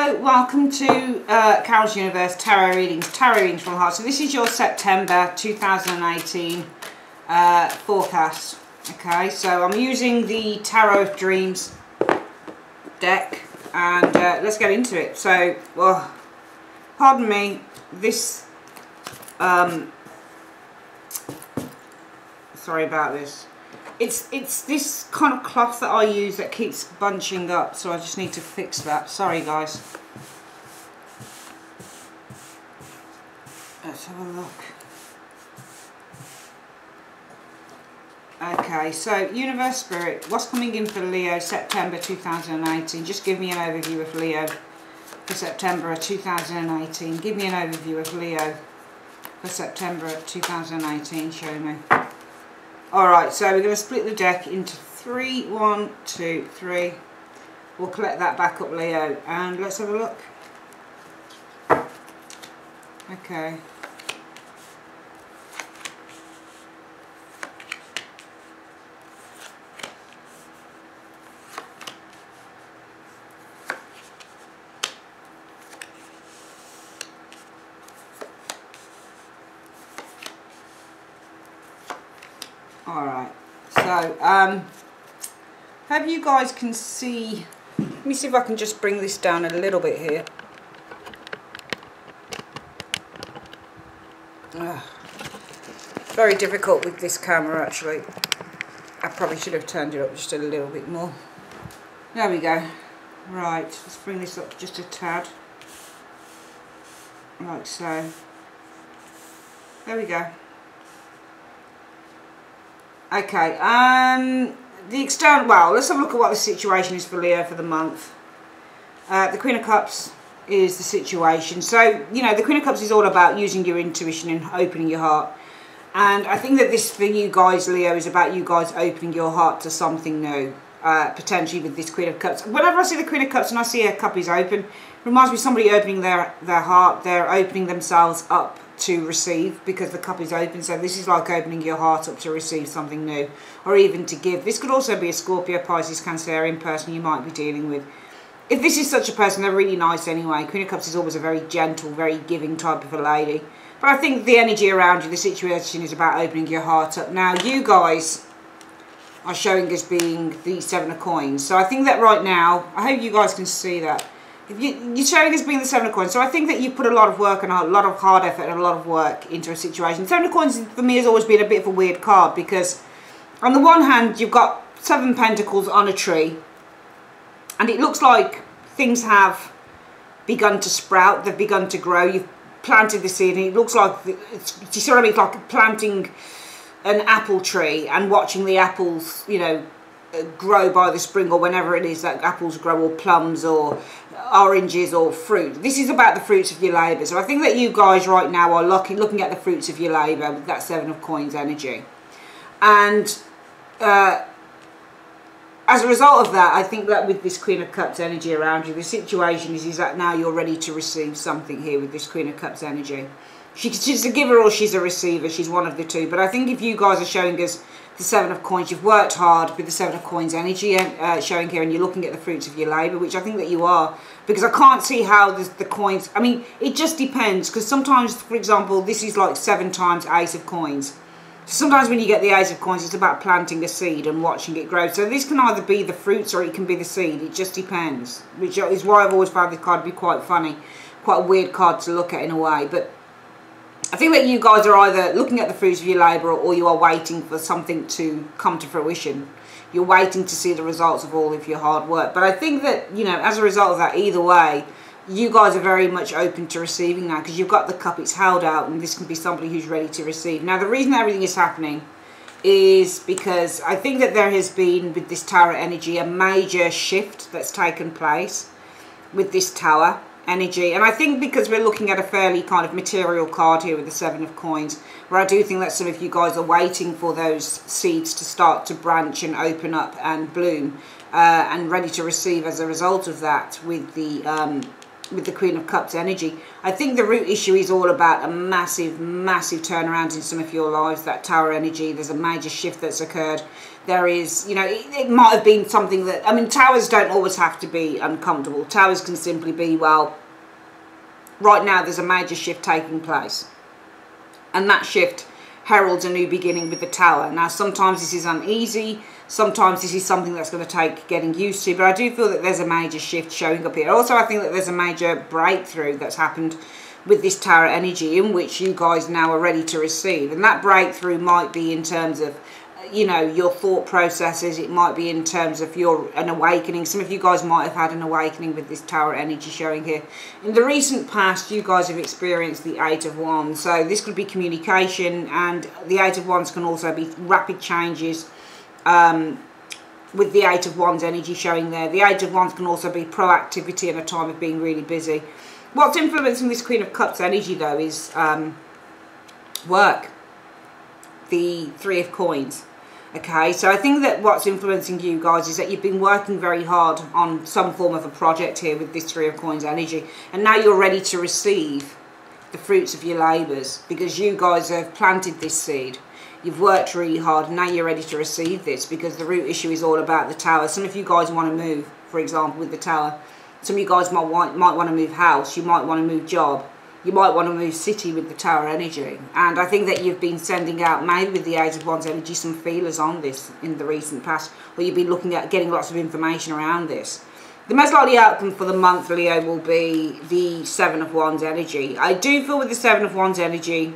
Hello, welcome to Carol's Universe Tarot Readings from the Heart. So this is your September 2018 forecast. Okay, so I'm using the Tarot of Dreams deck and let's get into it. So, pardon me, this, sorry about this. It's this kind of cloth that I use that keeps bunching up, so I just need to fix that. Sorry guys. Let's have a look. Okay, so Universe Spirit, what's coming in for Leo September 2018? Just give me an overview of Leo for September 2018. Give me an overview of Leo for September 2018. Show me. Alright, so we're going to split the deck into three. 1, 2, 3. We'll collect that back up, Leo, and let's have a look. Okay. Alright, so hope you guys can see. Let me see if I can just bring this down a little bit here. Very difficult with this camera actually. I probably should have turned it up just a little bit more. There we go. Right, let's bring this up just a tad. Like so. There we go. Okay, the external, well, let's have a look at what the situation is for Leo for the month. The Queen of Cups is the situation. So, you know, the Queen of Cups is all about using your intuition and opening your heart. And I think that this, for you guys, Leo, is about you guys opening your heart to something new. Potentially with this Queen of Cups. Whenever I see the Queen of Cups and I see her cup is open, it reminds me of somebody opening their heart. They're opening themselves up to receive because the cup is open. So this is like opening your heart up to receive something new, or even to give. This could also be a Scorpio, Pisces, Cancerian person you might be dealing with. If this is such a person, they're really nice anyway. Queen of Cups is always a very gentle, very giving type of a lady. But I think the energy around you, the situation is about opening your heart up. Now you guys are showing as being the Seven of Coins. So I think that right now, I hope you guys can see that. If you're showing as being the Seven of Coins, so I think that you put a lot of work and a lot of hard effort and a lot of work into a situation. Seven of Coins for me has always been a bit of a weird card because on the one hand you've got 7 pentacles on a tree and it looks like things have begun to sprout, they've begun to grow, you've planted the seed and it looks like, it's, you see what I mean, it's like planting an apple tree and watching the apples, you know, grow by the spring or whenever it is that apples grow, or plums or oranges or fruit. This is about the fruits of your labour. So I think that you guys right now are looking at the fruits of your labour with that Seven of Coins energy. And as a result of that, I think that with this Queen of Cups energy around you, the situation is that now you're ready to receive something here with this Queen of Cups energy. She's a giver or she's a receiver. She's one of the two. But I think if you guys are showing us the Seven of Coins, you've worked hard with the Seven of Coins energy showing here, and you're looking at the fruits of your labour, which I think that you are, because I can't see how the coins, I mean, it just depends, because sometimes, for example, this is like 7 times Ace of Coins. So sometimes when you get the Ace of Coins, it's about planting a seed and watching it grow. So this can either be the fruits or it can be the seed. It just depends, which is why I've always found this card to be quite funny, quite a weird card to look at in a way. But I think that you guys are either looking at the fruits of your labour or you are waiting for something to come to fruition. You're waiting to see the results of all of your hard work. But I think that, you know, as a result of that, either way, you guys are very much open to receiving now because you've got the cup, it's held out, and this can be somebody who's ready to receive. Now, the reason everything is happening is because I think that there has been, with this Tower energy, a major shift that's taken place with this Tower energy. And I think because we're looking at a fairly kind of material card here with the Seven of Coins, where I do think that some of you guys are waiting for those seeds to start to branch and open up and bloom and ready to receive as a result of that with the with the Queen of Cups energy. I think the root issue is all about a massive, massive turnaround in some of your lives, that Tower energy. There's a major shift that's occurred. There is, you know, it might have been something that, I mean, towers don't always have to be uncomfortable. Towers can simply be, well, right now there's a major shift taking place. And that shift heralds a new beginning with the Tower. Now, sometimes this is uneasy. Sometimes this is something that's going to take getting used to, but I do feel that there's a major shift showing up here. Also, I think that there's a major breakthrough that's happened with this Tower energy in which you guys now are ready to receive. And that breakthrough might be in terms of, you know, your thought processes. It might be in terms of an awakening. Some of you guys might have had an awakening with this Tower energy showing here. In the recent past, you guys have experienced the Eight of Wands. So this could be communication, and the Eight of Wands can also be rapid changes. With the Eight of Wands energy showing there. The Eight of Wands can also be proactivity in a time of being really busy. What's influencing this Queen of Cups energy though is work. The Three of Coins. Okay, so I think that what's influencing you guys is that you've been working very hard on some form of a project here with this Three of Coins energy, and now you're ready to receive the fruits of your labours because you guys have planted this seed. You've worked really hard, and now you're ready to receive this because the root issue is all about the Tower. Some of you guys want to move, for example, with the Tower. Some of you guys might want to move house. You might want to move job. You might want to move city with the Tower energy. And I think that you've been sending out, maybe with the Eight of Wands energy, some feelers on this in the recent past, or you've been looking at getting lots of information around this. The most likely outcome for the month, Leo, will be the Seven of Wands energy. I do feel with the Seven of Wands energy,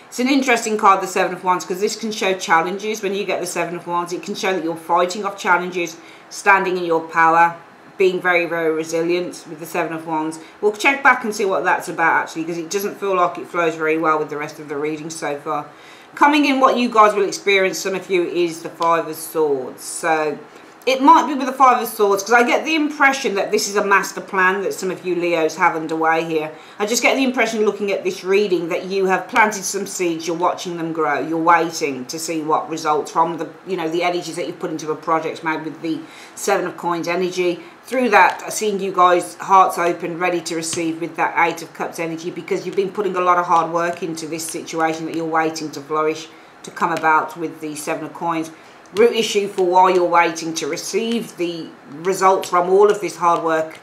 it's an interesting card, the Seven of Wands, because this can show challenges. When you get the Seven of Wands, it can show that you're fighting off challenges, standing in your power, being very, very resilient with the Seven of Wands. We'll check back and see what that's about, actually, because it doesn't feel like it flows very well with the rest of the reading so far. Coming in, what you guys will experience, some of you, is the Five of Swords. So it might be with the Five of Swords, because I get the impression that this is a master plan that some of you Leos have underway here. I just get the impression, looking at this reading, that you have planted some seeds, you're watching them grow, you're waiting to see what results from the, you know, the energies that you've put into a project, maybe with the Seven of Coins energy. Through that, seeing you guys hearts open, ready to receive with that Eight of Cups energy, because you've been putting a lot of hard work into this situation that you're waiting to flourish, to come about with the Seven of Coins. Root issue for why you're waiting to receive the results from all of this hard work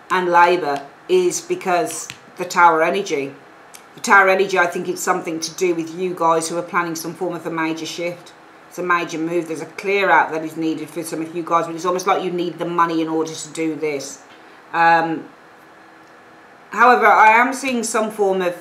and labour is because the Tower energy. The Tower energy, I think it's something to do with you guys who are planning some form of a major shift. It's a major move. There's a clear out that is needed for some of you guys, but it's almost like you need the money in order to do this. However, I am seeing some form of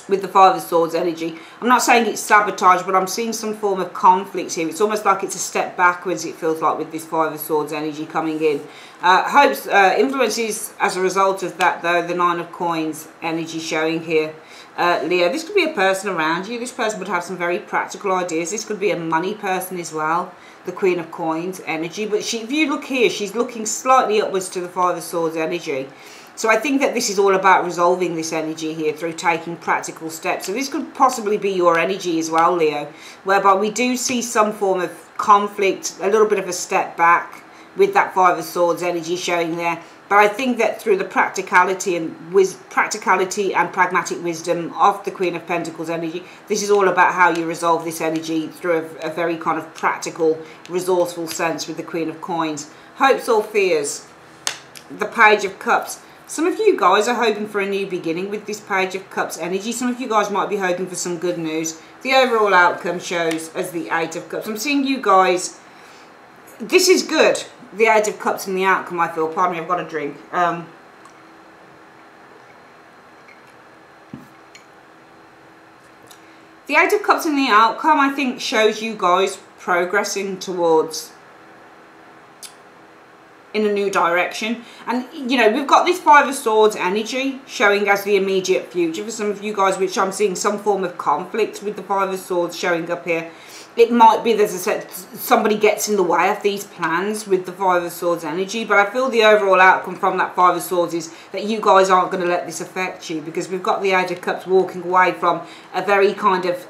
with the Five of Swords energy. I'm not saying it's sabotage, but I'm seeing some form of conflict here. It's almost like it's a step backwards, it feels like, with this Five of Swords energy coming in. Hopes, influences as a result of that, though, the Nine of Coins energy showing here. Leo, this could be a person around you. This person would have some very practical ideas. This could be a money person as well, the Queen of Coins energy. But if you look here, she's looking slightly upwards to the Five of Swords energy. So I think that this is all about resolving this energy here through taking practical steps. So this could possibly be your energy as well, Leo, whereby we do see some form of conflict, a little bit of a step back with that Five of Swords energy showing there. But I think that through the practicality and pragmatic wisdom of the Queen of Pentacles energy, this is all about how you resolve this energy through a very kind of practical, resourceful sense with the Queen of Coins. Hopes or fears, the Page of Cups. Some of you guys are hoping for a new beginning with this Page of Cups energy. Some of you guys might be hoping for some good news. The overall outcome shows as the Eight of Cups. I'm seeing you guys, this is good. The Eight of Cups and the outcome, I feel. Pardon me, I've got a drink. The Eight of Cups and the outcome, I think, shows you guys progressing towards in a new direction. And, you know, we've got this Five of Swords energy showing as the immediate future for some of you guys, which I'm seeing some form of conflict with the Five of Swords showing up here. It might be, as I said, somebody gets in the way of these plans with the Five of Swords energy, but I feel the overall outcome from that Five of Swords is that you guys aren't going to let this affect you, because we've got the Eight of Cups walking away from a very kind of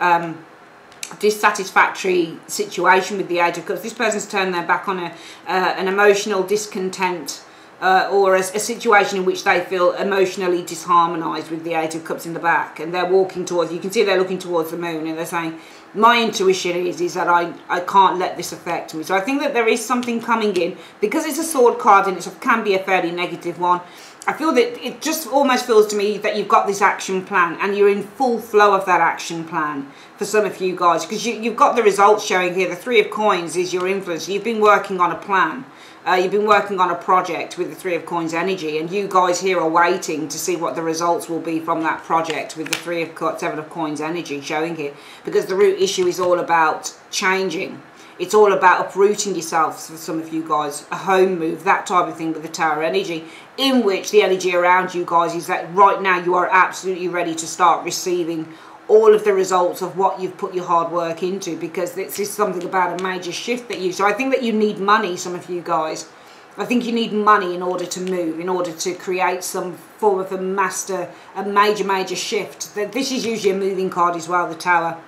dissatisfactory situation with the Eight of Cups. This person's turned their back on an emotional discontent or a situation in which they feel emotionally disharmonized with the Eight of Cups in the back, and they're walking towards, you can see they're looking towards the moon, and they're saying, my intuition is that I can't let this affect me. So I think that there is something coming in, because it's a sword card and it can be a fairly negative one. I feel that it just almost feels to me that you've got this action plan and you're in full flow of that action plan for some of you guys, because you've got the results showing here. The Three of Coins is your influence. You've been working on a plan. You've been working on a project with the Three of Coins energy, and you guys here are waiting to see what the results will be from that project with the Seven of Coins energy showing here, because the root issue is all about changing. It's all about uprooting yourself for some of you guys, a home move, that type of thing with the Tower energy, in which the energy around you guys is that right now you are absolutely ready to start receiving all of the results of what you've put your hard work into, because this is something about a major shift that so I think that you need money, some of you guys. I think you need money in order to move, in order to create some form of a major shift. This is usually a moving card as well, the Tower.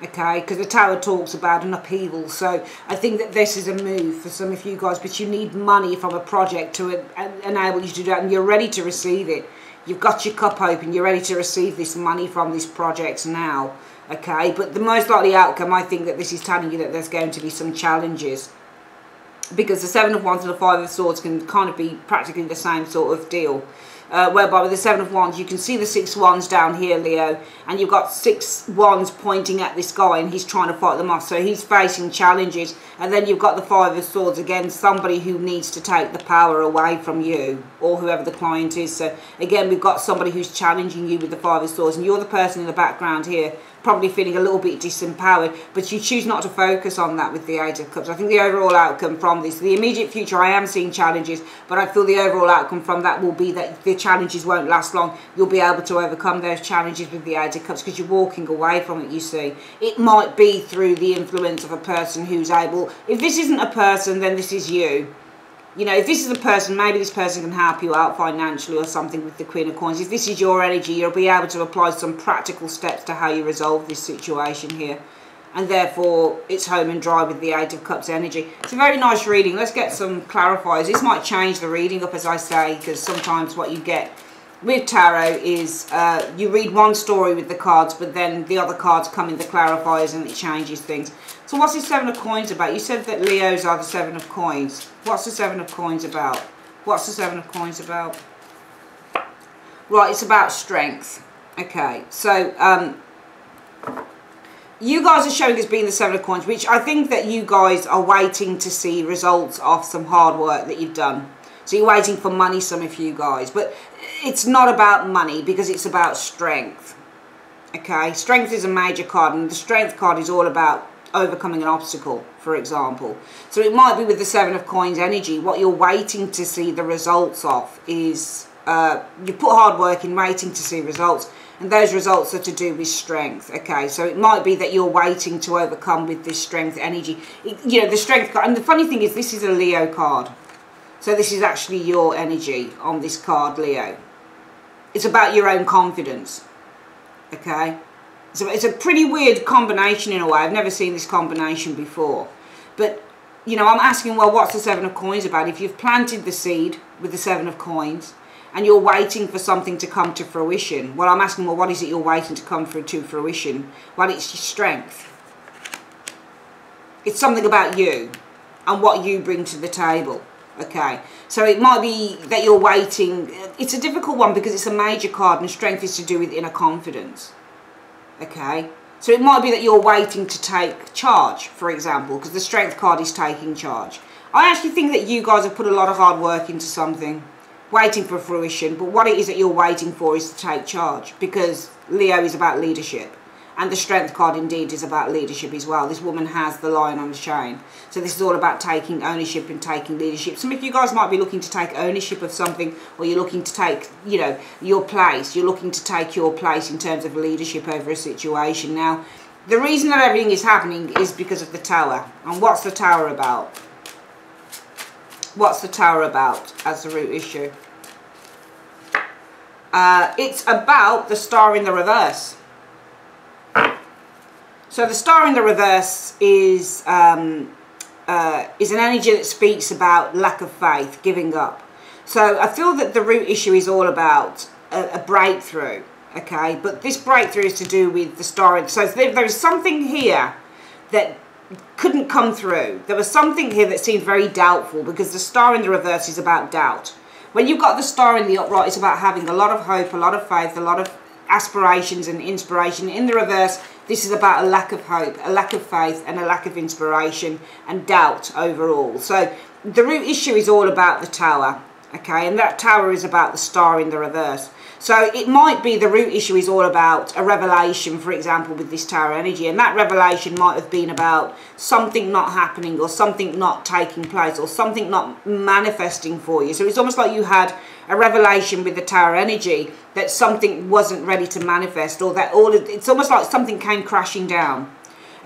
Okay, because the Tower talks about an upheaval. So I think that this is a move for some of you guys, but you need money from a project to enable you to do that, and you're ready to receive it. You've got your cup open, you're ready to receive this money from this project now. Okay, but the most likely outcome, I think that this is telling you that there's going to be some challenges, because the Seven of Wands and the Five of Swords can kind of be practically the same sort of deal. Whereby with the Seven of Wands, you can see the Six Wands down here, Leo, and you've got six wands pointing at this guy, and he's trying to fight them off, so he's facing challenges. And then you've got the Five of Swords, again, somebody who needs to take the power away from you, or whoever the client is. So again, we've got somebody who's challenging you with the Five of Swords, and you're the person in the background here, probably feeling a little bit disempowered, but you choose not to focus on that with the Eight of Cups. I think the overall outcome from this, the immediate future, I am seeing challenges, but I feel the overall outcome from that will be that the challenges won't last long. You'll be able to overcome those challenges with the Eight of Cups, because you're walking away from it, you see. It might be through the influence of a person who's able, if this isn't a person, then this is you. You know, if this is a person, maybe this person can help you out financially or something with the Queen of Coins. If this is your energy, you'll be able to apply some practical steps to how you resolve this situation here. And therefore, it's home and dry with the Eight of Cups energy. It's a very nice reading. Let's get some clarifiers. This might change the reading up, as I say, because sometimes what you get with tarot is you read one story with the cards, but then the other cards come in the clarifiers and it changes things. So what's this Seven of Coins about? You said that Leos are the Seven of Coins. What's the Seven of Coins about? What's the Seven of Coins about? Right, it's about strength. Okay, so you guys are showing as being the Seven of Coins, which I think that you guys are waiting to see results of some hard work that you've done. So you're waiting for money, some of you guys. But it's not about money, because it's about strength. Okay, strength is a major card, and the strength card is all about overcoming an obstacle, for example. So it might be with the Seven of Coins energy, what you're waiting to see the results of is, you put hard work in, waiting to see results, and those results are to do with strength. Okay, so it might be that you're waiting to overcome with this strength energy. You know, the strength card, and the funny thing is this is a Leo card. So this is actually your energy on this card, Leo. It's about your own confidence. Okay? So it's a pretty weird combination in a way. I've never seen this combination before. But, you know, I'm asking, well, what's the Seven of Coins about? If you've planted the seed with the Seven of Coins and you're waiting for something to come to fruition, well, I'm asking, well, what is it you're waiting to come to fruition? Well, it's your strength. It's something about you and what you bring to the table. Okay, so it might be that you're waiting. It's a difficult one because it's a major card, and strength is to do with inner confidence. Okay, so it might be that you're waiting to take charge, for example, because the strength card is taking charge. I actually think that you guys have put a lot of hard work into something, waiting for fruition, but what it is that you're waiting for is to take charge, because Leo is about leadership. And the strength card indeed is about leadership as well. This woman has the lion on the chain. So this is all about taking ownership and taking leadership. Some of you guys might be looking to take ownership of something, or you're looking to take, you know, your place. You're looking to take your place in terms of leadership over a situation. Now, the reason that everything is happening is because of the Tower. And what's the Tower about? What's the Tower about as the root issue? It's about the Star in the reverse. So the Star in the reverse is an energy that speaks about lack of faith, giving up. So I feel that the root issue is all about a breakthrough, okay? But this breakthrough is to do with the star. So there is something here that couldn't come through. There was something here that seemed very doubtful, because the star in the reverse is about doubt. When you've got the star in the upright, it's about having a lot of hope, a lot of faith, a lot of aspirations and inspiration. In the reverse, this is about a lack of hope, a lack of faith, and a lack of inspiration and doubt overall. So the root issue is all about the Tower, okay? And that Tower is about the star in the reverse. So it might be the root issue is all about a revelation, for example, with this Tower energy. And that revelation might have been about something not happening, or something not taking place, or something not manifesting for you. So it's almost like you had a revelation with the Tower energy that something wasn't ready to manifest, or that it's almost like something came crashing down.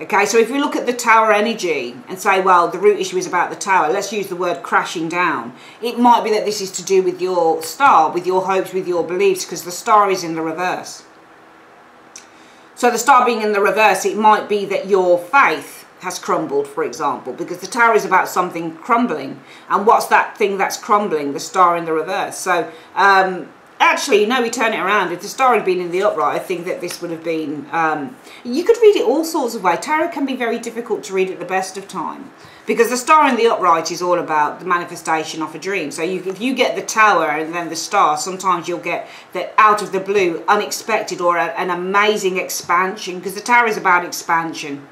Okay, so if we look at the Tower energy and say, well, the root issue is about the Tower, let's use the word crashing down. It might be that this is to do with your star, with your hopes, with your beliefs, because the star is in the reverse. So the star being in the reverse, it might be that your faith has crumbled, for example, because the Tower is about something crumbling. And what's that thing that's crumbling? The star in the reverse. So actually, no, we turn it around. If the star had been in the upright, I think that this would have been... you could read it all sorts of ways. Tarot can be very difficult to read at the best of time, because the star in the upright is all about the manifestation of a dream. So if you get the Tower and then the star, sometimes you'll get that out of the blue, unexpected, or an amazing expansion, because the Tower is about expansion.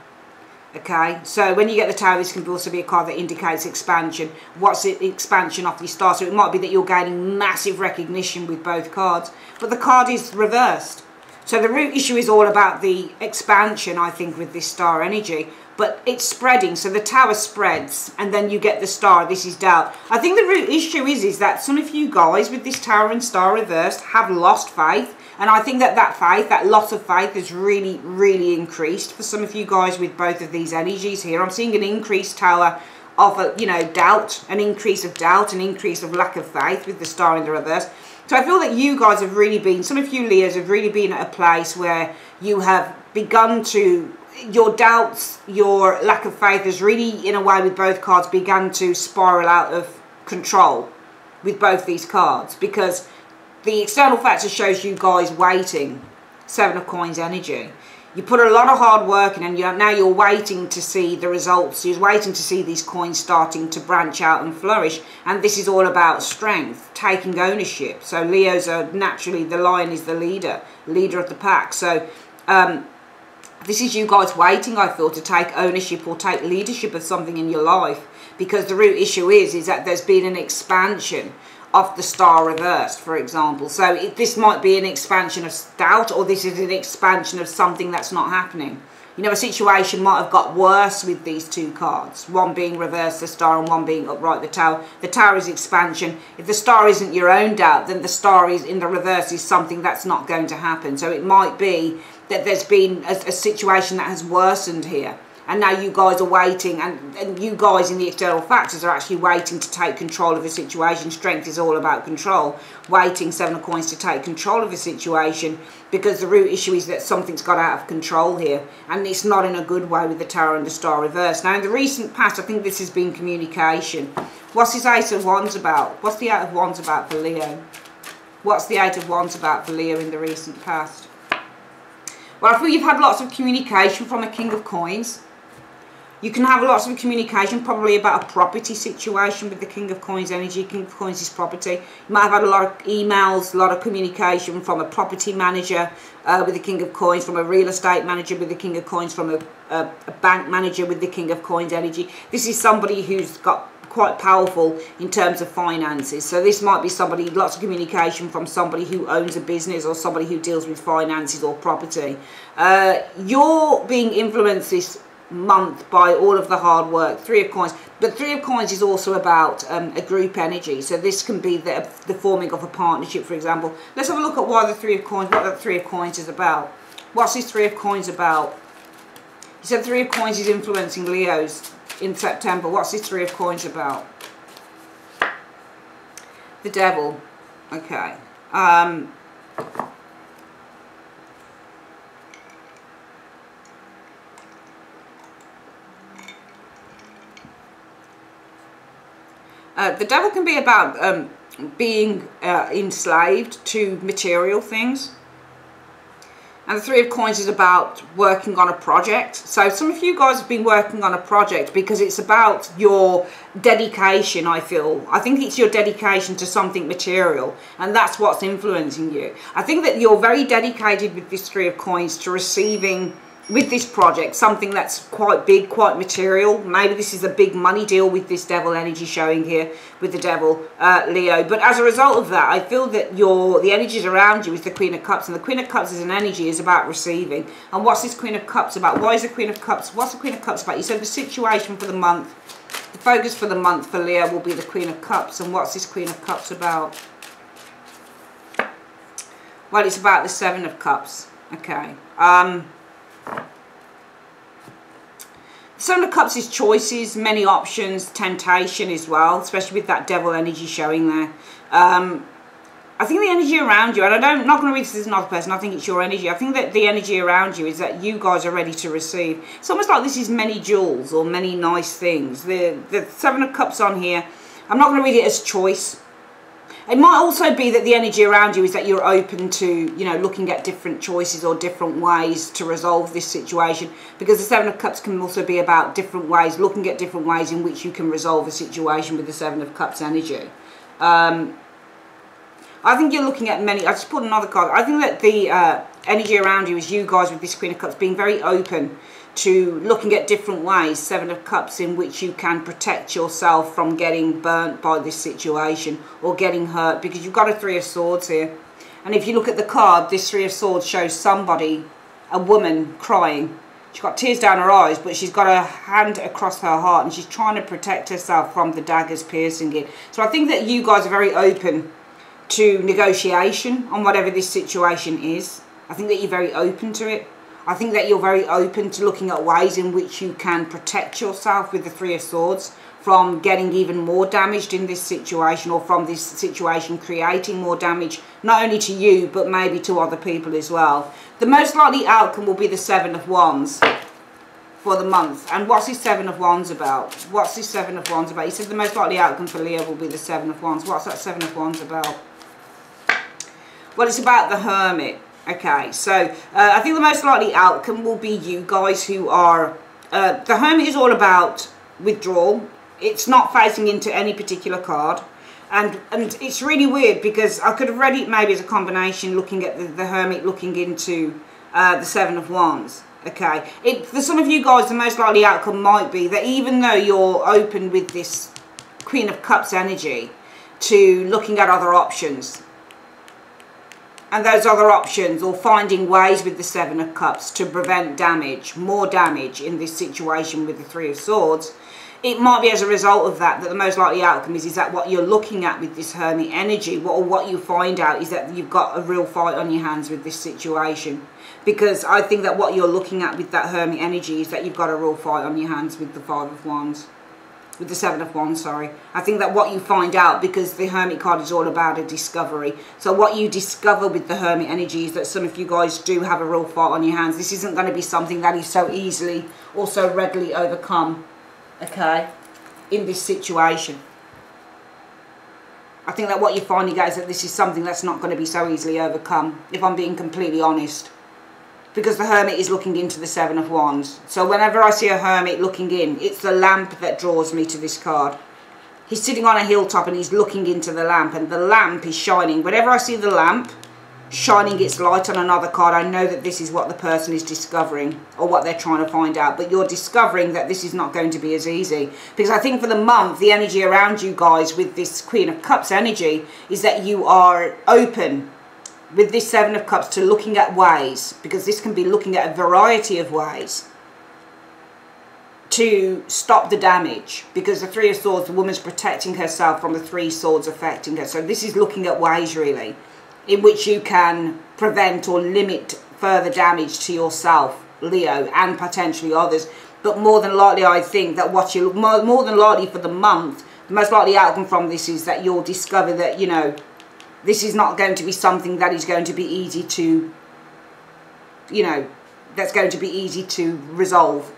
Okay, so when you get the Tower, this can also be a card that indicates expansion. What's the expansion of your star? So it might be that you're gaining massive recognition with both cards, but the card is reversed. So the root issue is all about the expansion, I think, with this star energy, but it's spreading. So the Tower spreads, and then you get the star. This is doubt. I think the root issue is that some of you guys with this Tower and star reversed have lost faith. And I think that faith, that loss of faith, has really, really increased for some of you guys with both of these energies here. I'm seeing an increased Tower of, doubt, an increase of doubt, an increase of lack of faith with the star in the reverse. So I feel that you guys have really been, some of you Leos have really been at a place where you have begun to, your doubts, your lack of faith has really, in a way with both cards, begun to spiral out of control with both these cards, because the external factor shows you guys waiting. Seven of Coins energy. You put a lot of hard work in, and now you're waiting to see the results. You're waiting to see these coins starting to branch out and flourish. And this is all about strength, taking ownership. So Leos are naturally, the lion is the leader of the pack. So this is you guys waiting, I feel, to take ownership or take leadership of something in your life. Because the root issue is that there's been an expansion of the star reversed, for example. So this might be an expansion of doubt, or this is an expansion of something that's not happening. A situation might have got worse with these two cards. One being reversed, the star, and one being upright, the Tower. The Tower is expansion. If the star isn't your own doubt, then the star is in the reverse is something that's not going to happen. So it might be that there's been a situation that has worsened here. And now you guys are waiting, and you guys in the external factors are actually waiting to take control of the situation. Strength is all about control. Waiting, Seven of Coins, to take control of the situation, because the root issue is that something's got out of control here. And it's not in a good way with the Tower and the star reverse. Now, in the recent past, I think this has been communication. What's this Ace of Wands about? What's the Eight of Wands about for Leo? What's the Eight of Wands about for Leo in the recent past? Well, I feel you've had lots of communication from a King of Coins. You can have lots of communication, probably about a property situation with the King of Coins energy. King of Coins is property. You might have had a lot of emails, a lot of communication from a property manager with the King of Coins, from a real estate manager with the King of Coins, from a bank manager with the King of Coins energy. This is somebody who's got quite powerful in terms of finances. So this might be somebody, lots of communication from somebody who owns a business, or somebody who deals with finances or property. You're being influenced this month by all of the hard work. Three of Coins, but Three of Coins is also about a group energy. So this can be the forming of a partnership, for example. Let's have a look at why the Three of Coins, what the Three of Coins is about. What's this Three of Coins about? He said Three of Coins is influencing Leos in September. What's this Three of Coins about? The Devil. Okay. The Devil can be about being enslaved to material things. And the Three of Coins is about working on a project. So some of you guys have been working on a project because it's about your dedication, I feel. I think it's your dedication to something material, and that's what's influencing you. I think that you're very dedicated with this Three of Coins to receiving, with this project, something that's quite big, quite material. Maybe this is a big money deal with this devil energy showing here with the devil, Leo. But as a result of that, I feel that the energies around you is the Queen of Cups. And the Queen of Cups as an energy is about receiving. And what's this Queen of Cups about? Why is the Queen of Cups? What's the Queen of Cups about? You said the situation for the month, the focus for the month for Leo will be the Queen of Cups. And what's this Queen of Cups about? Well, it's about the Seven of Cups. Okay. Seven of Cups is choices, many options, temptation as well, especially with that devil energy showing there. I think the energy around you, and I'm not going to read this as another person, I think it's your energy. I think that the energy around you is that you guys are ready to receive. It's almost like this is many jewels or many nice things. The Seven of Cups on here, I'm not going to read it as choice. It might also be that the energy around you is that you're open to, you know, looking at different choices or different ways to resolve this situation. Because the Seven of Cups can also be about different ways, looking at different ways in which you can resolve a situation with the Seven of Cups energy. I think you're looking at many, I just put another card. I think that the energy around you is you guys with this Queen of Cups being very open to looking at different ways, Seven of Cups, in which you can protect yourself from getting burnt by this situation or getting hurt, because you've got a Three of Swords here. And if you look at the card, this Three of Swords shows somebody, a woman, crying. She's got tears down her eyes, but she's got her hand across her heart and she's trying to protect herself from the daggers piercing it. So I think that you guys are very open to negotiation on whatever this situation is. I think that you're very open to it. I think that you're very open to looking at ways in which you can protect yourself with the Three of Swords from getting even more damaged in this situation, or from this situation creating more damage, not only to you, but maybe to other people as well. The most likely outcome will be the Seven of Wands for the month. And what's this Seven of Wands about? What's this Seven of Wands about? He said the most likely outcome for Leo will be the Seven of Wands. What's that Seven of Wands about? Well, it's about the Hermit. Okay, so I think the most likely outcome will be you guys who are... the Hermit is all about withdrawal. It's not facing into any particular card. And it's really weird because I could have read it maybe as a combination, looking at the Hermit looking into the Seven of Wands. Okay, for some of you guys, the most likely outcome might be that even though you're open with this Queen of Cups energy to looking at other options, and those other options, or finding ways with the Seven of Cups to prevent damage, more damage in this situation with the Three of Swords, it might be as a result of that the most likely outcome is that what you're looking at with this Hermit energy, what you find out is that you've got a real fight on your hands with this situation. Because I think that what you're looking at with that Hermit energy is that you've got a real fight on your hands with the Five of Wands. With the Seven of Wands, sorry. I think that what you find out, because the Hermit card is all about a discovery. So what you discover with the Hermit energy is that some of you guys do have a real fight on your hands. This isn't going to be something that is so easily or so readily overcome, okay, in this situation. I think that what you're finding out is that this is something that's not going to be so easily overcome, if I'm being completely honest. Because the Hermit is looking into the Seven of Wands. So whenever I see a Hermit looking in, it's the lamp that draws me to this card. He's sitting on a hilltop and he's looking into the lamp, and the lamp is shining. Whenever I see the lamp shining its light on another card, I know that this is what the person is discovering, or what they're trying to find out. But you're discovering that this is not going to be as easy. Because I think for the month, the energy around you guys with this Queen of Cups energy is that you are open with this Seven of Cups to looking at ways, because this can be looking at a variety of ways to stop the damage. Because the Three of Swords, the woman's protecting herself from the Three Swords affecting her. So this is looking at ways really in which you can prevent or limit further damage to yourself, Leo, and potentially others. But more than likely, I think that what you more than likely for the month, the most likely outcome from this is that you'll discover that, you know, this is not going to be something that is going to be easy to, you know, that's going to be easy to resolve.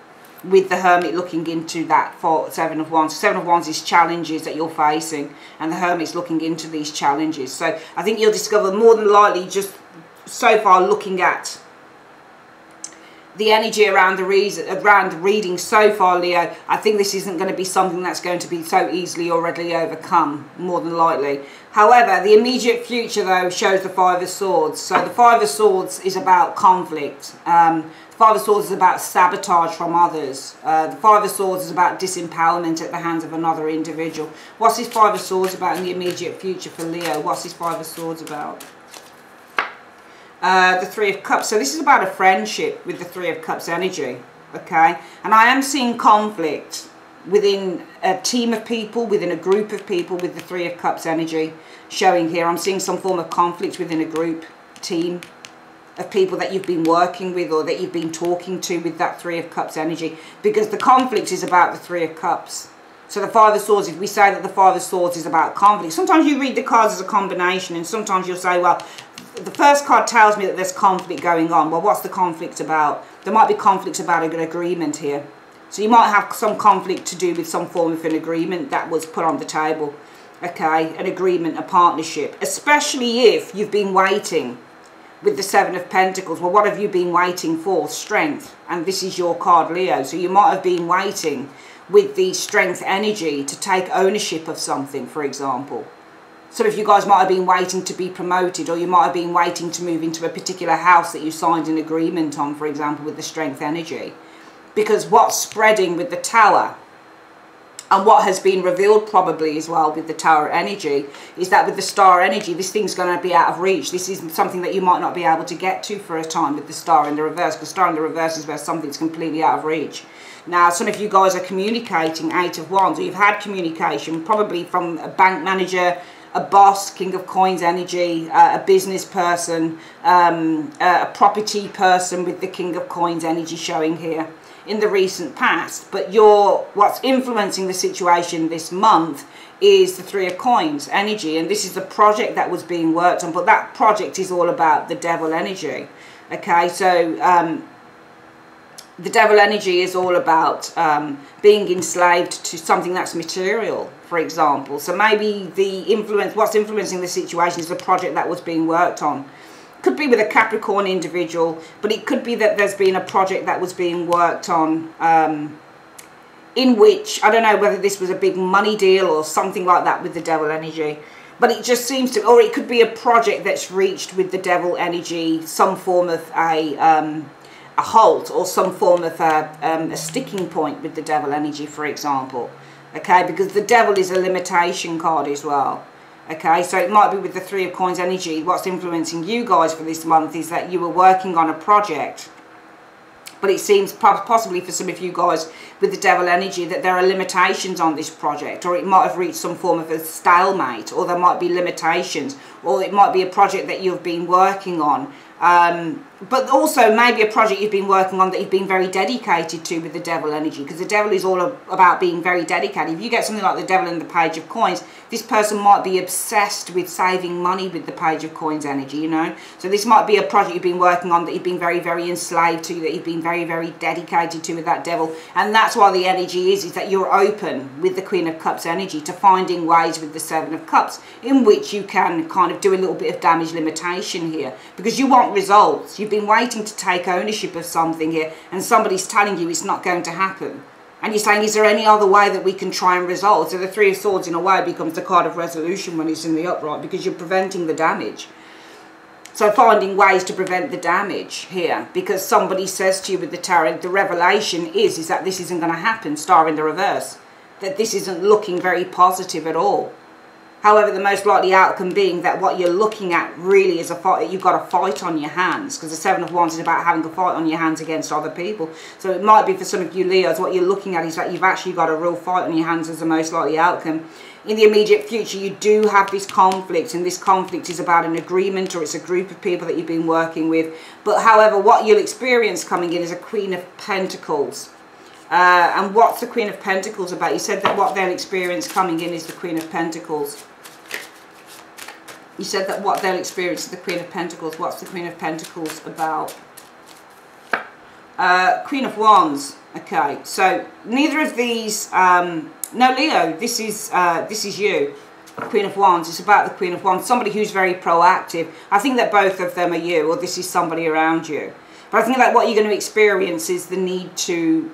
with the Hermit looking into that for Seven of Wands. Seven of Wands is challenges that you're facing, and the Hermit's looking into these challenges. So I think you'll discover, more than likely, just so far looking at the energy around the reading so far, Leo, I think this isn't going to be something that's going to be so easily or readily overcome, more than likely. However, the immediate future, though, shows the Five of Swords. So the Five of Swords is about conflict. The Five of Swords is about sabotage from others. The Five of Swords is about disempowerment at the hands of another individual. What's this Five of Swords about in the immediate future for Leo? What's this Five of Swords about? The Three of Cups. So this is about a friendship with the Three of Cups energy, okay? And I am seeing conflict within a team of people, within a group of people with the Three of Cups energy showing here. I'm seeing some form of conflict within a group, team of people that you've been working with or that you've been talking to with that Three of Cups energy, because the conflict is about the Three of Cups. So the Five of Swords, if we say that the Five of Swords is about conflict, sometimes you read the cards as a combination, and sometimes you'll say, well, the first card tells me that there's conflict going on. Well, what's the conflict about? There might be conflicts about an agreement here. So you might have some conflict to do with some form of an agreement that was put on the table. Okay, an agreement, a partnership. Especially if you've been waiting with the Seven of Pentacles. Well, what have you been waiting for? Strength. And this is your card, Leo. So you might have been waiting with the Strength energy to take ownership of something, for example. Some of you guys might have been waiting to be promoted, or you might have been waiting to move into a particular house that you signed an agreement on, for example, with the Strength energy. Because what's spreading with the Tower, and what has been revealed probably as well with the Tower energy, is that with the Star energy, this thing's going to be out of reach. This is something that you might not be able to get to for a time with the Star in the reverse, because Star in the reverse is where something's completely out of reach. Now, some of you guys are communicating, Eight of Wands, or you've had communication probably from a bank manager, a boss, King of Coins energy, a business person, a property person with the King of Coins energy showing here in the recent past. But what's influencing the situation this month is the Three of Coins energy, and this is the project that was being worked on, but that project is all about the Devil energy. Okay, so the Devil energy is all about being enslaved to something that's material, for example. So maybe what's influencing the situation is the project that was being worked on. Could be with a Capricorn individual, but it could be that there's been a project that was being worked on in which, I don't know whether this was a big money deal or something like that with the Devil energy. But it just seems to, or it could be a project that's reached with the Devil energy some form of a halt, or some form of a sticking point with the Devil energy, for example. Okay, because the Devil is a limitation card as well. Okay, so it might be with the Three of Coins energy. What's influencing you guys for this month is that you were working on a project, but it seems possibly for some of you guys with the Devil energy that there are limitations on this project, or it might have reached some form of a stalemate, or there might be limitations, or it might be a project that you've been working on. But also maybe a project you've been working on that you've been very dedicated to with the Devil energy, because the Devil is all about being very dedicated. If you get something like the Devil and the Page of Coins, this person might be obsessed with saving money with the Page of Coins energy, you know. So this might be a project you've been working on that you've been very, very enslaved to, that you've been very, very dedicated to with that Devil. And that's why the energy is that you're open with the Queen of Cups energy to finding ways with the Seven of Cups in which you can kind of do a little bit of damage limitation here, because you want results. You've been waiting to take ownership of something here, and somebody's telling you it's not going to happen, and you're saying, is there any other way that we can try and resolve? So the Three of Swords in a way becomes the card of resolution when it's in the upright, because you're preventing the damage. So finding ways to prevent the damage here, because somebody says to you with the Tarot, the revelation is that this isn't going to happen, Star in the reverse, that this isn't looking very positive at all. However, the most likely outcome being that what you're looking at really is a fight. You've got a fight on your hands, because the Seven of Wands is about having a fight on your hands against other people. So it might be for some of you Leos, what you're looking at is that you've actually got a real fight on your hands as the most likely outcome. In the immediate future, you do have this conflict, and this conflict is about an agreement, or it's a group of people that you've been working with. But however, what you'll experience coming in is a Queen of Pentacles. And what's the Queen of Pentacles about? You said that what they'll experience coming in is the Queen of Pentacles. You said that what they'll experience is the Queen of Pentacles. What's the Queen of Pentacles about? Queen of Wands. Okay, so neither of these, no, Leo, this is you. Queen of Wands. It's about the Queen of Wands, somebody who's very proactive. I think that both of them are you, or this is somebody around you. But I think that what you're going to experience is the need to,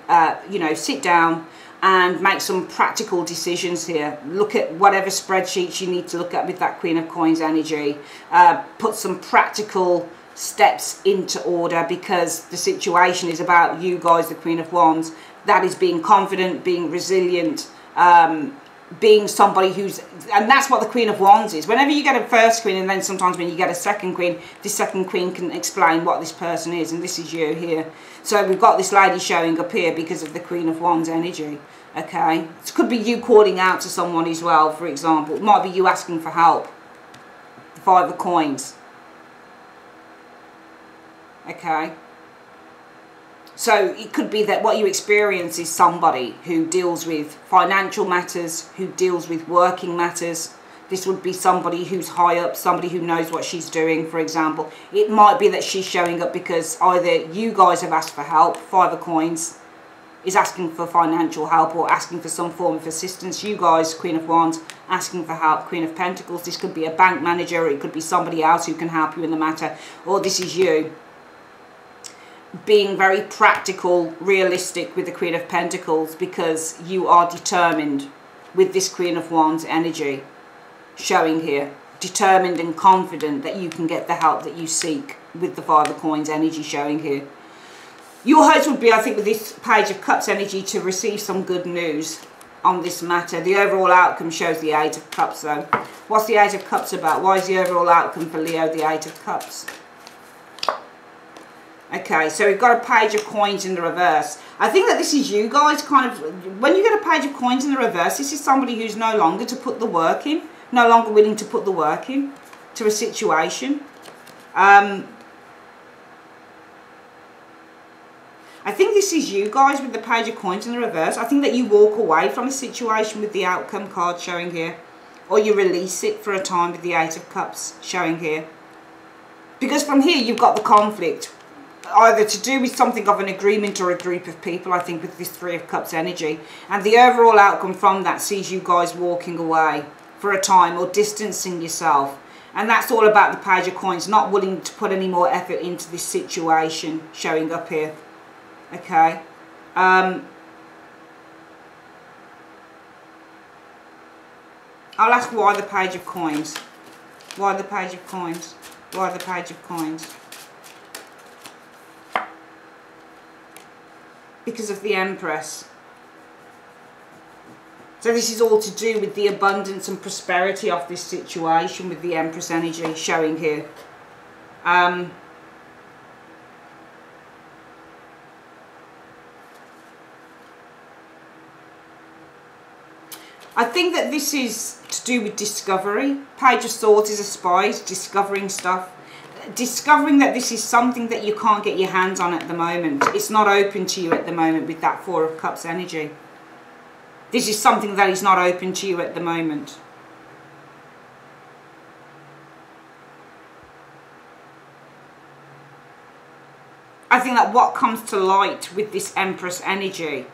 you know, sit down and make some practical decisions here. Look at whatever spreadsheets you need to look at with that Queen of Coins energy. Put some practical steps into order, because the situation is about you guys, the Queen of Wands. That is being confident, being resilient, being somebody who's, and that's what the Queen of Wands is. Whenever you get a first queen, and then sometimes when you get a second queen, this second queen can explain what this person is, and this is you here. So we've got this lady showing up here because of the Queen of Wands energy. Okay, it could be you calling out to someone as well, for example. It might be you asking for help. The Five of Coins. Okay, so it could be that what you experience is somebody who deals with financial matters, who deals with working matters. This would be somebody who's high up, somebody who knows what she's doing, for example. It might be that she's showing up because either you guys have asked for help, Five of Coins is asking for financial help or asking for some form of assistance. You guys, Queen of Wands, asking for help, Queen of Pentacles. This could be a bank manager, or it could be somebody else who can help you in the matter. Or this is you being very practical, realistic with the Queen of Pentacles, because you are determined with this Queen of Wands energy showing here. Determined and confident that you can get the help that you seek with the Five of Coins energy showing here. Your hopes would be, I think, with this Page of Cups energy, to receive some good news on this matter. The overall outcome shows the Eight of Cups though. What's the Eight of Cups about? Why is the overall outcome for Leo the Eight of Cups? Okay, so we've got a Page of Coins in the reverse. I think that this is you guys kind of, when you get a Page of Coins in the reverse, this is somebody who's no longer to put the work in, no longer willing to put the work in to a situation. I think this is you guys with the Page of Coins in the reverse. I think that you walk away from a situation with the outcome card showing here, or you release it for a time with the Eight of Cups showing here. Because from here you've got the conflict, either to do with something of an agreement or a group of people, I think, with this Three of Cups energy. And the overall outcome from that sees you guys walking away for a time or distancing yourself. And that's all about the Page of Coins, not willing to put any more effort into this situation showing up here. Okay. I'll ask why the Page of Coins. Why the Page of Coins? Why the Page of Coins? Because of the Empress. So this is all to do with the abundance and prosperity of this situation with the Empress energy showing here. I think that this is to do with discovery. Page of Swords is a spy, discovering stuff. Discovering that this is something that you can't get your hands on at the moment. It's not open to you at the moment with that Four of Cups energy. This is something that is not open to you at the moment. I think that what comes to light with this Empress energy,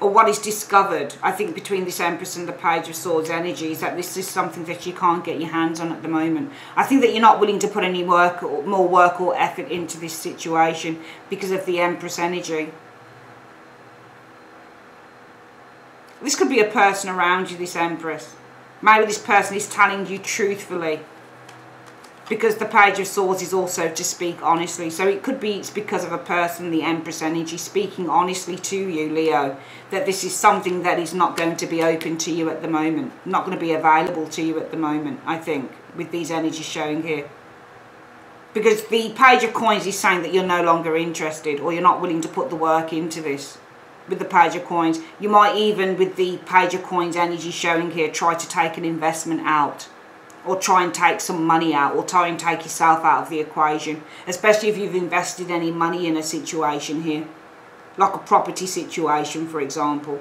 or what is discovered, I think, between this Empress and the Page of Swords energy, is that this is something that you can't get your hands on at the moment. I think that you're not willing to put any work or more work or effort into this situation because of the Empress energy. This could be a person around you, this Empress. Maybe this person is telling you truthfully, because the Page of Swords is also to speak honestly. So it could be it's because of a person, the Empress energy, speaking honestly to you, Leo, that this is something that is not going to be open to you at the moment, not going to be available to you at the moment, I think, with these energies showing here. Because the Page of Coins is saying that you're no longer interested, or you're not willing to put the work into this. With the Page of Coins, you might even, with the Page of Coins energy showing here, try to take an investment out, or try and take some money out, or try and take yourself out of the equation, especially if you've invested any money in a situation here, like a property situation, for example.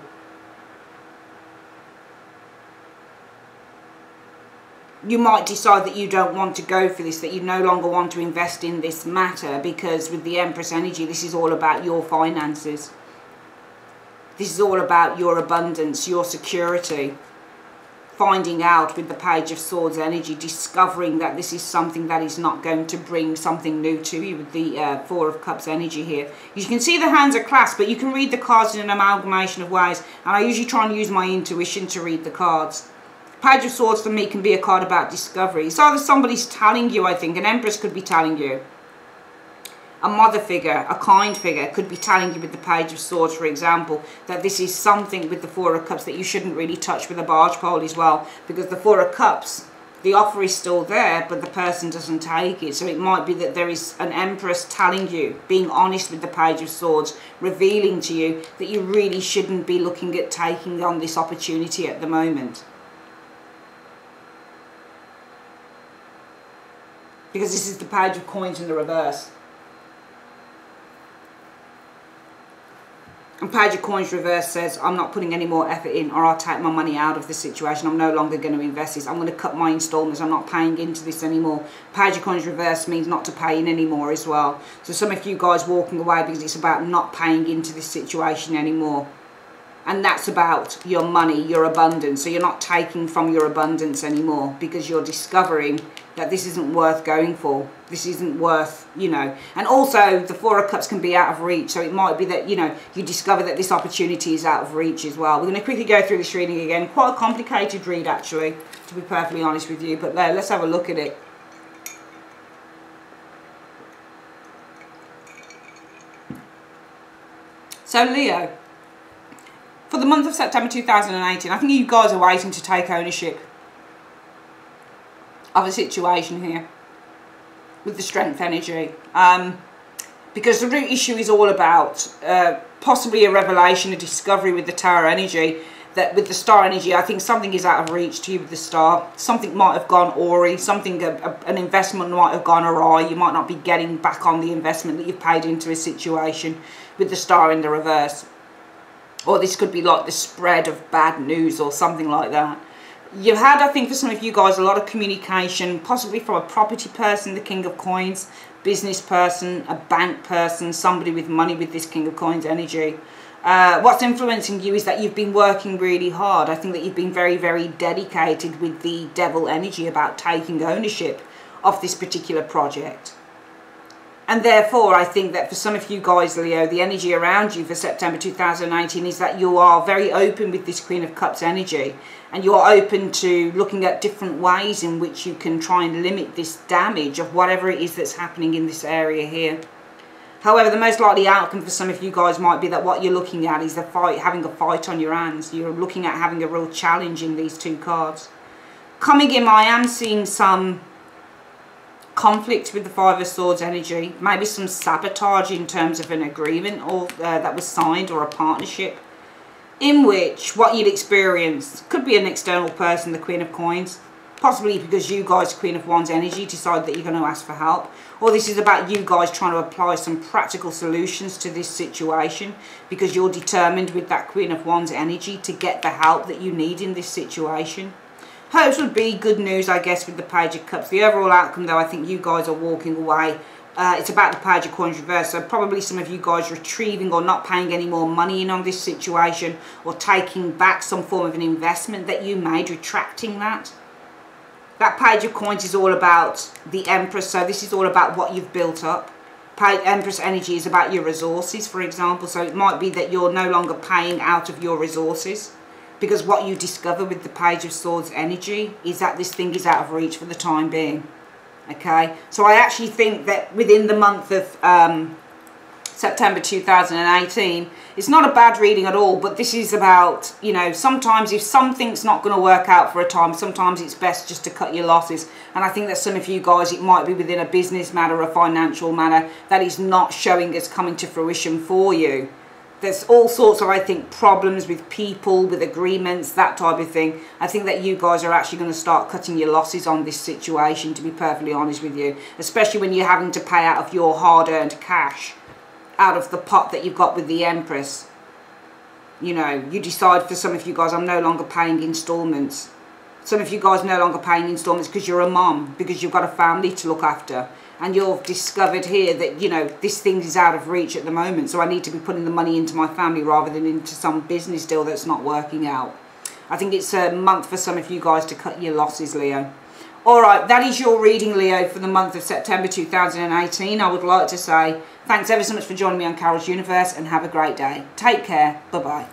you might decide that you don't want to go for this, that you no longer want to invest in this matter, because with the Empress energy, this is all about your finances. This is all about your abundance, your security. Finding out with the Page of Swords energy, discovering that this is something that is not going to bring something new to you with the Four of Cups energy here. You can see the hands are clasped, but you can read the cards in an amalgamation of ways. And I usually try and use my intuition to read the cards. Page of Swords for me can be a card about discovery. It's either somebody's telling you, I think, an Empress could be telling you. A mother figure, a kind figure, could be telling you with the Page of Swords, for example, that this is something with the Four of Cups that you shouldn't really touch with a barge pole as well. Because the Four of Cups, the offer is still there, but the person doesn't take it. So it might be that there is an Empress telling you, being honest with the Page of Swords, revealing to you that you really shouldn't be looking at taking on this opportunity at the moment. Because this is the Page of Coins in the reverse. And Page of Coins reverse says, I'm not putting any more effort in, or I'll take my money out of the situation. I'm no longer going to invest this. I'm going to cut my installments. I'm not paying into this anymore. Page of Coins reverse means not to pay in anymore as well. So some of you guys walking away because it's about not paying into this situation anymore. And that's about your money, your abundance. So you're not taking from your abundance anymore, because you're discovering that this isn't worth going for. This isn't worth, you know. And also the Four of Cups can be out of reach. So it might be that, you know, you discover that this opportunity is out of reach as well. We're going to quickly go through this reading again. Quite a complicated read, actually, to be perfectly honest with you. But let's have a look at it. So Leo, for the month of September 2018, I think you guys are waiting to take ownership of a situation here with the Strength energy. Because the root issue is all about possibly a revelation, a discovery with the Tower energy. That with the Star energy, I think something is out of reach to you with the Star. Something might have gone awry. Something, an investment might have gone awry. You might not be getting back on the investment that you've paid into a situation with the Star in the reverse. Or this could be like the spread of bad news or something like that. You've had, I think, for some of you guys, a lot of communication, possibly from a property person, the King of Coins, business person, a bank person, somebody with money with this King of Coins energy. What's influencing you is that you've been working really hard. I think that you've been very, very dedicated with the Devil energy about taking ownership of this particular project. And therefore, I think that for some of you guys, Leo, the energy around you for September 2019 is that you are very open with this Queen of Cups energy. And you are open to looking at different ways in which you can try and limit this damage of whatever it is that's happening in this area here. However, the most likely outcome for some of you guys might be that what you're looking at is the fight, having a fight on your hands. You're looking at having a real challenge in these two cards. Coming in, I am seeing some conflict with the Five of Swords energy, maybe some sabotage in terms of an agreement or that was signed, or a partnership, in which what you'd experience could be an external person, the Queen of Coins, possibly because you guys, Queen of Wands energy, decide that you're going to ask for help, or this is about you guys trying to apply some practical solutions to this situation because you're determined with that Queen of Wands energy to get the help that you need in this situation. Hopes would be good news, I guess, with the Page of Cups. The overall outcome, though, I think you guys are walking away. It's about the Page of Coins reverse. So probably some of you guys retrieving or not paying any more money in on this situation, or taking back some form of an investment that you made, retracting that. That Page of Coins is all about the Empress. So this is all about what you've built up. Empress energy is about your resources, for example. So it might be that you're no longer paying out of your resources, because what you discover with the Page of Swords energy is that this thing is out of reach for the time being. Okay, so I actually think that within the month of September 2018, it's not a bad reading at all, but this is about, you know, sometimes if something's not going to work out for a time, sometimes it's best just to cut your losses. And I think that some of you guys, it might be within a business matter, a financial matter, that is not showing as coming to fruition for you. There's all sorts of, I think, problems with people, with agreements, that type of thing. I think that you guys are actually going to start cutting your losses on this situation, to be perfectly honest with you. Especially when you're having to pay out of your hard-earned cash, out of the pot that you've got with the Empress. You know, you decide, for some of you guys, I'm no longer paying installments. Some of you guys no longer paying installments because you're a mum, because you've got a family to look after. And you've discovered here that, you know, this thing is out of reach at the moment. So I need to be putting the money into my family rather than into some business deal that's not working out. I think it's a month for some of you guys to cut your losses, Leo. Alright, that is your reading, Leo, for the month of September 2018. I would like to say thanks ever so much for joining me on Carol's Universe and have a great day. Take care. Bye-bye.